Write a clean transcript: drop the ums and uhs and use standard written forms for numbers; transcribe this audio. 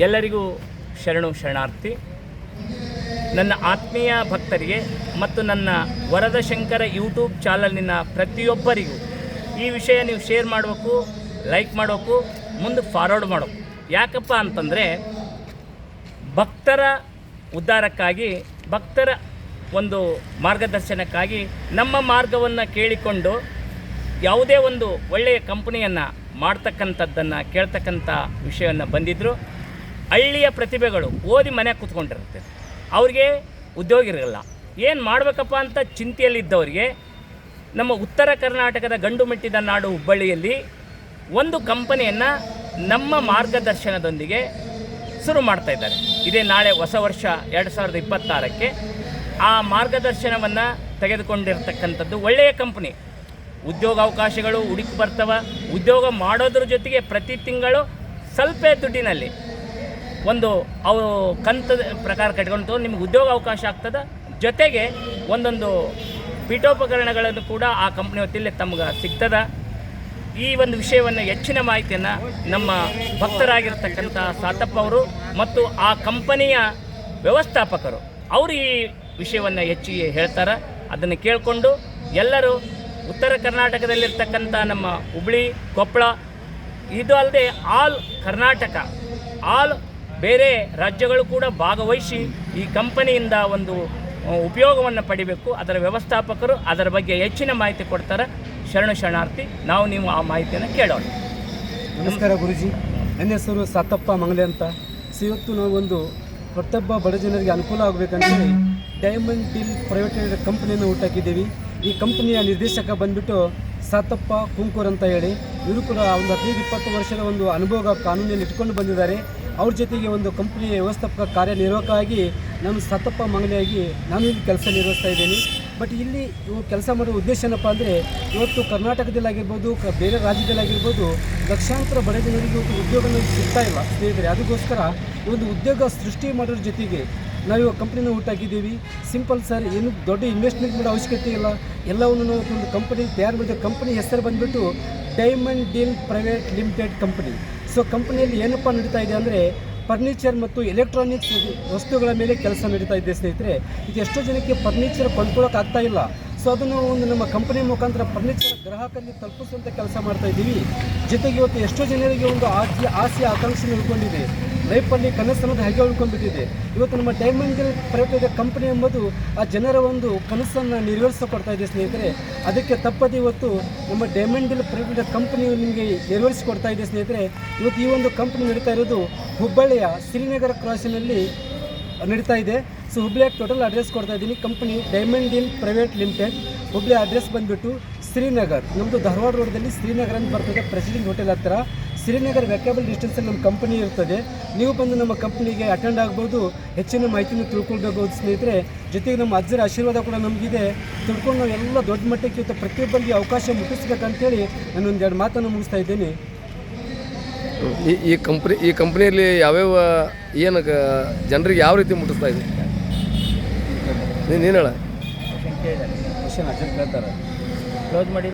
ಎಲ್ಲರಿಗೂ ಶರಣಾರ್ಥಿ. ನನ್ನ ಆತ್ಮೀಯ ಭಕ್ತರಿಗೆ ಮತ್ತು ನನ್ನ ವರದಶಂಕರ ಯೂಟ್ಯೂಬ್ ಚಾನಲ್ನಿನ ಪ್ರತಿಯೊಬ್ಬರಿಗೂ ಈ ವಿಷಯ ನೀವು ಶೇರ್ ಮಾಡಬೇಕು, ಲೈಕ್ ಮಾಡಬೇಕು, ಮುಂದೆ ಫಾರ್ವರ್ಡ್ ಮಾಡಬೇಕು. ಯಾಕಪ್ಪ ಅಂತಂದರೆ ಭಕ್ತರ ಉದ್ಧಾರಕ್ಕಾಗಿ, ಭಕ್ತರ ಒಂದು ಮಾರ್ಗದರ್ಶನಕ್ಕಾಗಿ ನಮ್ಮ ಮಾರ್ಗವನ್ನು ಕೇಳಿಕೊಂಡು ಯಾವುದೇ ಒಂದು ಒಳ್ಳೆಯ ಕಂಪನಿಯನ್ನು ಮಾಡ್ತಕ್ಕಂಥದ್ದನ್ನು ಕೇಳ್ತಕ್ಕಂಥ ವಿಷಯವನ್ನು ಬಂದಿದ್ದರು. ಹಳ್ಳಿಯ ಪ್ರತಿಭೆಗಳು ಓದಿ ಮನೆ ಕೂತ್ಕೊಂಡಿರುತ್ತೆ, ಅವ್ರಿಗೆ ಉದ್ಯೋಗ ಇರಲ್ಲ. ಏನು ಮಾಡಬೇಕಪ್ಪ ಅಂತ ಚಿಂತೆಯಲ್ಲಿದ್ದವರಿಗೆ ನಮ್ಮ ಉತ್ತರ ಕರ್ನಾಟಕದ ಗಂಡು ಮೆಟ್ಟಿದ ನಾಡು ಹುಬ್ಬಳ್ಳಿಯಲ್ಲಿ ಒಂದು ಕಂಪನಿಯನ್ನು ನಮ್ಮ ಮಾರ್ಗದರ್ಶನದೊಂದಿಗೆ ಶುರು ಮಾಡ್ತಾಯಿದ್ದಾರೆ. ಇದೇ ನಾಳೆ ಹೊಸ ವರ್ಷ 2026ಕ್ಕೆ ಆ ಮಾರ್ಗದರ್ಶನವನ್ನು ತೆಗೆದುಕೊಂಡಿರ್ತಕ್ಕಂಥದ್ದು ಒಳ್ಳೆಯ ಕಂಪನಿ. ಉದ್ಯೋಗಾವಕಾಶಗಳು ಹುಡುಕಿ ಬರ್ತವೆ. ಉದ್ಯೋಗ ಮಾಡೋದ್ರ ಜೊತೆಗೆ ಪ್ರತಿ ತಿಂಗಳು ಸ್ವಲ್ಪ ದುಡ್ಡಿನಲ್ಲಿ ಒಂದು ಅವು ಕಂತದ ಪ್ರಕಾರ ಕಟ್ಕೊಂಡು ನಿಮಗೆ ಉದ್ಯೋಗ ಅವಕಾಶ ಆಗ್ತದೆ. ಜೊತೆಗೆ ಒಂದೊಂದು ಪೀಠೋಪಕರಣಗಳನ್ನು ಕೂಡ ಆ ಕಂಪ್ನಿ ಹೊತ್ತಿಲ್ಲೇ ತಮ್ಗೆ ಸಿಗ್ತದೆ. ಈ ಒಂದು ವಿಷಯವನ್ನು ಹೆಚ್ಚಿನ ಮಾಹಿತಿಯನ್ನು ನಮ್ಮ ಭಕ್ತರಾಗಿರ್ತಕ್ಕಂಥ ಸಾತಪ್ಪ ಅವರು ಮತ್ತು ಆ ಕಂಪನಿಯ ವ್ಯವಸ್ಥಾಪಕರು ಅವರು ಈ ವಿಷಯವನ್ನು ಹೆಚ್ಚಿಗೆ ಹೇಳ್ತಾರೆ. ಅದನ್ನು ಕೇಳಿಕೊಂಡು ಎಲ್ಲರೂ ಉತ್ತರ ಕರ್ನಾಟಕದಲ್ಲಿರ್ತಕ್ಕಂಥ ನಮ್ಮ ಹುಬ್ಬಳ್ಳಿ, ಕೊಪ್ಪಳ, ಇದು ಅಲ್ಲದೆ ಆಲ್ ಕರ್ನಾಟಕ, ಆಲ್ ಬೇರೆ ರಾಜ್ಯಗಳು ಕೂಡ ಭಾಗವಹಿಸಿ ಈ ಕಂಪನಿಯಿಂದ ಒಂದು ಉಪಯೋಗವನ್ನು ಪಡಿಬೇಕು. ಅದರ ವ್ಯವಸ್ಥಾಪಕರು ಅದರ ಬಗ್ಗೆ ಹೆಚ್ಚಿನ ಮಾಹಿತಿ ಕೊಡ್ತಾರೆ. ಶರಣಾರ್ಥಿ. ನೀವು ಆ ಮಾಹಿತಿಯನ್ನು ಕೇಳೋಣ. ನಮಸ್ಕಾರ ಗುರುಜಿ, ನನ್ನ ಹೆಸರು ಸಾತಪ್ಪ ಮಂಗಲೆ ಅಂತ. ಇವತ್ತು ನಾವು ಒಂದು ಪ್ರತಿಯೊಬ್ಬ ಬಡ ಜನರಿಗೆ ಅನುಕೂಲ ಆಗಬೇಕಂತೇಳಿ ಡೈಮಂಡ್ ಡೀಲ್ ಪ್ರೈವೇಟ್ ಲಿಮಿಟೆಡ್ ಕಂಪ್ನಿಯನ್ನು ಹುಟ್ಟಾಕಿದ್ದೀವಿ. ಈ ಕಂಪನಿಯ ನಿರ್ದೇಶಕ ಬಂದುಬಿಟ್ಟು ಸಾತಪ್ಪ ಕುಂಕೂರ್ ಅಂತ ಹೇಳಿ, ಇವರು ಕೂಡ ಒಂದು 15-20 ವರ್ಷದ ಒಂದು ಅನುಭವ ಕಾನೂನಿನಲ್ಲಿ ಇಟ್ಕೊಂಡು ಬಂದಿದ್ದಾರೆ. ಅವ್ರ ಜೊತೆಗೆ ಒಂದು ಕಂಪ್ನಿಯ ವ್ಯವಸ್ಥಾಪಕ ಕಾರ್ಯನಿರ್ವಾಹಕರಾಗಿ ನಾನು ಸಾತಪ್ಪ ಮಂಗಲೆಯಾಗಿ ನಾನು ಇಲ್ಲಿ ಕೆಲಸ ನಿರ್ವಹಿಸ್ತಾ ಇದ್ದೀನಿ. ಬಟ್ ಇಲ್ಲಿ ಇವು ಕೆಲಸ ಮಾಡೋ ಉದ್ದೇಶ ಏನಪ್ಪ ಅಂದರೆ, ಇವತ್ತು ಕರ್ನಾಟಕದಲ್ಲಾಗಿರ್ಬೋದು, ಬೇರೆ ರಾಜ್ಯದಲ್ಲಾಗಿರ್ಬೋದು ಲಕ್ಷಾಂತರ ಬಡ ಜನರಿಗೆ ಉದ್ಯೋಗನ ಸಿಗ್ತಾ ಇಲ್ಲ ಸ್ನೇಹಿತರೆ. ಅದಕ್ಕೋಸ್ಕರ ಒಂದು ಉದ್ಯೋಗ ಸೃಷ್ಟಿ ಮಾಡೋದ್ರ ಜೊತೆಗೆ ನಾವು ಕಂಪ್ನಿನ ಹುಟ್ಟಾಕಿದ್ದೀವಿ. ಸಿಂಪಲ್ ಸರ್, ಏನು ದೊಡ್ಡ ಇನ್ವೆಸ್ಟ್ಮೆಂಟ್ ಮಾಡೋ ಅವಶ್ಯಕತೆ ಇಲ್ಲ. ಎಲ್ಲವನ್ನು ಒಂದು ಕಂಪನಿ ತಯಾರು ಮಾಡಿದ ಕಂಪನಿ ಹೆಸರು ಬಂದುಬಿಟ್ಟು diamond deal private limited company. So ಕಂಪನಿಯಲ್ಲಿ ಏನಪ್ಪ ನಡೀತಾ ಇದೆ ಅಂದರೆ, ಫರ್ನಿಚರ್ ಮತ್ತು ಎಲೆಕ್ಟ್ರಾನಿಕ್ಸ್ ವಸ್ತುಗಳ ಮೇಲೆ ಕೆಲಸ ನಡೀತಾ ಇದೆ ಸ್ನೇಹಿತರೆ. ಇದು ಎಷ್ಟೋ ಜನಕ್ಕೆ ಫರ್ನಿಚರ್ ಕೊಂಡ್ಕೊಳ್ಳೋಕೆ ಇಲ್ಲ. ಸೊ ಅದನ್ನು ಒಂದು ನಮ್ಮ ಕಂಪನಿ ಮುಖಾಂತರ ಫರ್ನಿಚರ್ ಗ್ರಾಹಕರಿಗೆ ತಲುಪಿಸುವಂಥ ಕೆಲಸ ಮಾಡ್ತಾಯಿದ್ದೀವಿ. ಜೊತೆಗೆ ಇವತ್ತು ಎಷ್ಟೋ ಜನರಿಗೆ ಒಂದು ಆಸೆ ಆಕಾಂಕ್ಷೆ ಉಳ್ಕೊಂಡಿದೆ, ಲೈಫಲ್ಲಿ ಕನಸನ್ನೋದು ಹಾಗೆ ಉಳ್ಕೊಂಡ್ಬಿಟ್ಟಿದೆ. ಇವತ್ತು ನಮ್ಮ ಡೈಮಂಡ್ ಡೀಲ್ ಪ್ರೈವೇಟ್ ಕಂಪನಿ ಎಂಬುದು ಆ ಜನರ ಒಂದು ಕನಸನ್ನು ನೆರವೇರಿಸಿಕೊಡ್ತಾ ಇದೆ ಸ್ನೇಹಿತರೆ. ಅದಕ್ಕೆ ತಪ್ಪದೆ ಇವತ್ತು ನಮ್ಮ ಡೈಮಂಡ್ ಡೀಲ್ ಪ್ರೈವೇಟ್ ಕಂಪನಿಯು ನಿಮಗೆ ನೆರವೇರಿಸಿಕೊಡ್ತಾ ಇದೆ ಸ್ನೇಹಿತರೆ. ಇವತ್ತು ಈ ಒಂದು ಕಂಪನಿ ನಡೀತಾ ಇರೋದು ಹುಬ್ಬಳ್ಳಿಯ ಶ್ರೀನಗರ ಕ್ರಾಸಿನಲ್ಲಿ ನಡೀತಾ ಇದೆ. ಸೊ ಹುಬ್ಬಳ್ಳಿಯಾಗಿ ಟೋಟಲ್ ಅಡ್ರೆಸ್ ಕೊಡ್ತಾ ಇದ್ದೀನಿ. Company diamond deal private limited. Hubballi address ಬಂದುಬಿಟ್ಟು ಶ್ರೀನಗರ್, ನಮ್ಮದು ಧಾರವಾಡ ರೋಡಲ್ಲಿ ಶ್ರೀನಗರ ಅಂತ ಬರ್ತದೆ, ಪ್ರೆಸಿಡೆಂಟ್ ಹೋಟೆಲ್ ಹತ್ತಿರ. ಶ್ರೀನಗರ್ ವ್ಯಾಕ್ಯಬಲ್ ಡಿಸ್ಟೆನ್ಸಲ್ಲಿ ನಮ್ಮ ಕಂಪನಿ ಇರ್ತದೆ. ನೀವು ಬಂದು ನಮ್ಮ ಕಂಪ್ನಿಗೆ ಅಟೆಂಡ್ ಆಗ್ಬೋದು, ಹೆಚ್ಚಿನ ಮಾಹಿತಿನ ತಿಳ್ಕೊಳ್ಬೋದು ಸ್ನೇಹಿತರೆ. ಜೊತೆಗೆ ನಮ್ಮ ಅಜ್ಜರ ಆಶೀರ್ವಾದ ಕೂಡ ನಮಗಿದೆ. ತಿಳ್ಕೊಂಡು ನಾವು ಎಲ್ಲ ದೊಡ್ಡ ಮಟ್ಟಕ್ಕೆ ಇವತ್ತು ಪ್ರತಿಯೊಬ್ಬರಿಗೆ ಅವಕಾಶ ಮುಟ್ಟಿಸ್ಬೇಕಂತೇಳಿ ನಾನು ಒಂದೆರಡು ಮಾತನ್ನು ಮುಗಿಸ್ತಾ ಇದ್ದೇನೆ. ಈ ಕಂಪ್ನಿಯಲ್ಲಿ ಯಾವ್ಯಾವ ಏನು ಜನರಿಗೆ ಯಾವ ರೀತಿ ಮುಟ್ಟಿಸ್ತಾ ಇದೆ ನೀನು ಹೇಳ? ಕ್ವಶನ್ ಅರ್ಜೆಂಟ್ ಕೇಳ್ತಾರೆ, ಕ್ಲೋಸ್ ಮಾಡಿ.